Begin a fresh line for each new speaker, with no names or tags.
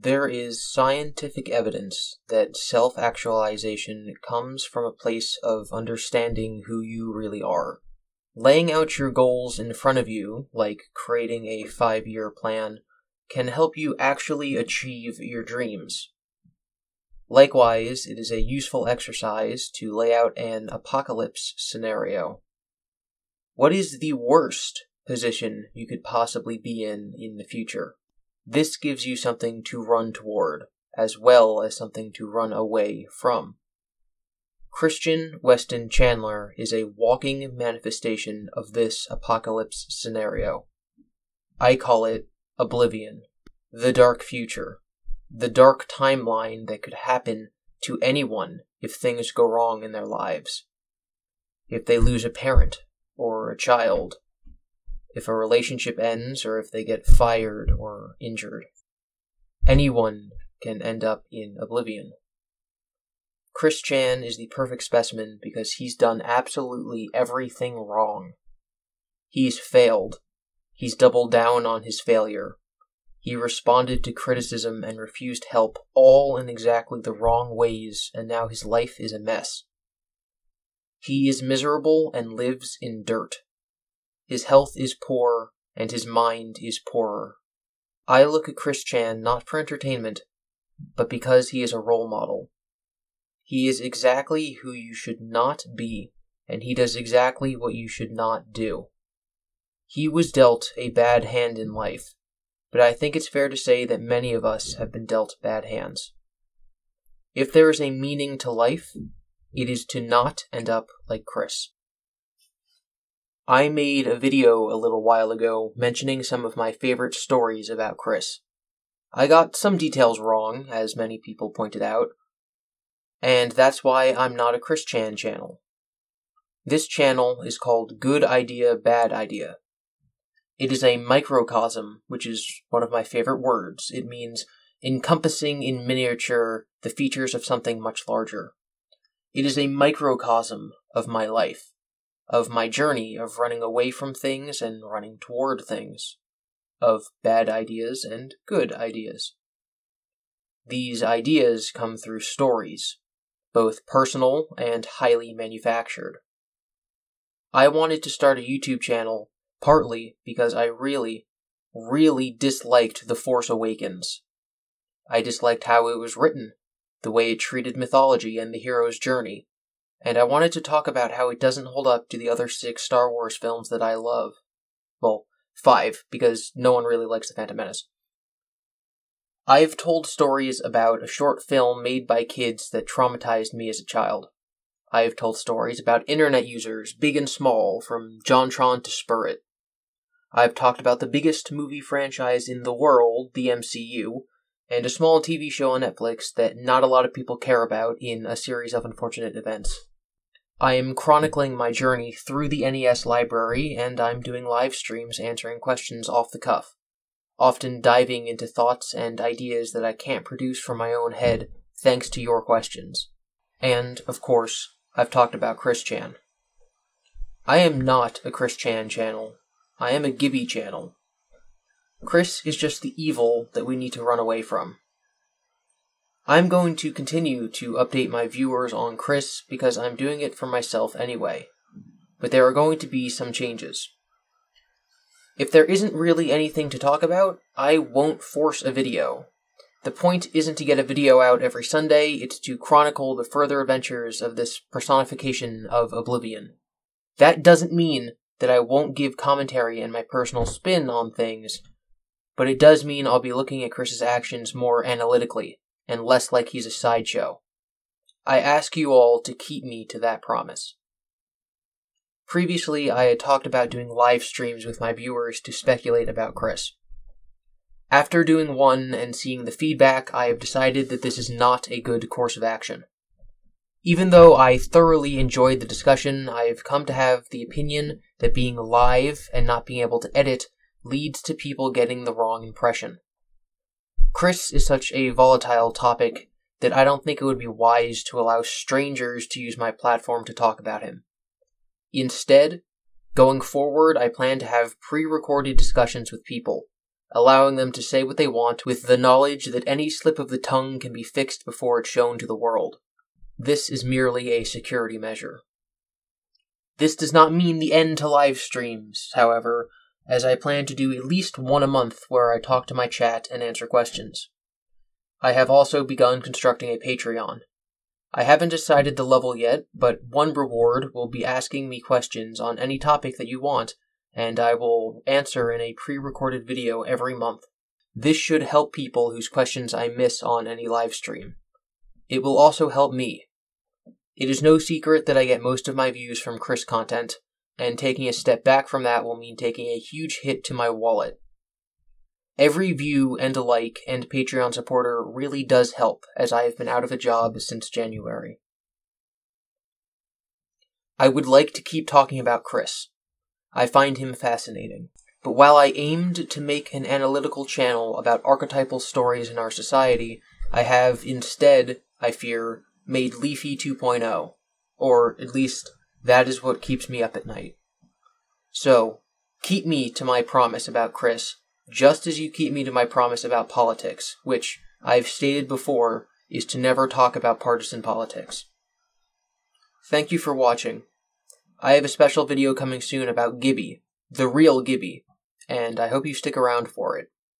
There is scientific evidence that self-actualization comes from a place of understanding who you really are. Laying out your goals in front of you, like creating a 5-year plan, can help you actually achieve your dreams. Likewise, it is a useful exercise to lay out an apocalypse scenario. What is the worst position you could possibly be in the future? This gives you something to run toward, as well as something to run away from. Christian Weston Chandler is a walking manifestation of this apocalypse scenario. I call it Oblivion, the dark future, the dark timeline that could happen to anyone if things go wrong in their lives. If they lose a parent or a child, if a relationship ends, or if they get fired or injured. Anyone can end up in oblivion. Chris Chan is the perfect specimen because he's done absolutely everything wrong. He's failed. He's doubled down on his failure. He responded to criticism and refused help, all in exactly the wrong ways, and now his life is a mess. He is miserable and lives in dirt. His health is poor, and his mind is poorer. I look at Chris Chan not for entertainment, but because he is a role model. He is exactly who you should not be, and he does exactly what you should not do. He was dealt a bad hand in life, but I think it's fair to say that many of us have been dealt bad hands. If there is a meaning to life, it is to not end up like Chris. I made a video a little while ago mentioning some of my favorite stories about Chris. I got some details wrong, as many people pointed out, and that's why I'm not a Chris Chan channel. This channel is called Good Idea, Bad Idea. It is a microcosm, which is one of my favorite words. It means encompassing in miniature the features of something much larger. It is a microcosm of my life, of my journey of running away from things and running toward things, of bad ideas and good ideas. These ideas come through stories, both personal and highly manufactured. I wanted to start a YouTube channel partly because I really disliked The Force Awakens. I disliked how it was written, the way it treated mythology and the hero's journey, and I wanted to talk about how it doesn't hold up to the other 6 Star Wars films that I love. Well, 5, because no one really likes The Phantom Menace. I've told stories about a short film made by kids that traumatized me as a child. I've told stories about internet users, big and small, from JonTron to Spurrit. I've talked about the biggest movie franchise in the world, the MCU, and a small TV show on Netflix that not a lot of people care about in a series of unfortunate events. I am chronicling my journey through the NES library, and I'm doing live streams answering questions off the cuff, often diving into thoughts and ideas that I can't produce from my own head thanks to your questions. And, of course, I've talked about Chris Chan. I am not a Chris Chan channel. I am a Gibby channel. Chris is just the evil that we need to run away from. I'm going to continue to update my viewers on Chris because I'm doing it for myself anyway, but there are going to be some changes. If there isn't really anything to talk about, I won't force a video. The point isn't to get a video out every Sunday, it's to chronicle the further adventures of this personification of oblivion. That doesn't mean that I won't give commentary and my personal spin on things, but it does mean I'll be looking at Chris's actions more analytically, and less like he's a sideshow. I ask you all to keep me to that promise. Previously, I had talked about doing live streams with my viewers to speculate about Chris. After doing one and seeing the feedback, I have decided that this is not a good course of action. Even though I thoroughly enjoyed the discussion, I have come to have the opinion that being live and not being able to edit leads to people getting the wrong impression. Chris is such a volatile topic that I don't think it would be wise to allow strangers to use my platform to talk about him. Instead, going forward, I plan to have pre-recorded discussions with people, allowing them to say what they want with the knowledge that any slip of the tongue can be fixed before it's shown to the world. This is merely a security measure. This does not mean the end to live streams, however, as I plan to do at least one a month where I talk to my chat and answer questions. I have also begun constructing a Patreon. I haven't decided the level yet, but one reward will be asking me questions on any topic that you want, and I will answer in a pre-recorded video every month. This should help people whose questions I miss on any live stream. It will also help me. It is no secret that I get most of my views from Chris content, and taking a step back from that will mean taking a huge hit to my wallet. Every view and like and Patreon supporter really does help, as I have been out of a job since January. I would like to keep talking about Chris. I find him fascinating. But while I aimed to make an analytical channel about archetypal stories in our society, I have instead, I fear, made Leafy 2.0. Or, at least, that is what keeps me up at night. So, keep me to my promise about Chris, just as you keep me to my promise about politics, which, I've stated before, is to never talk about partisan politics. Thank you for watching. I have a special video coming soon about Gibby, the real Gibby, and I hope you stick around for it.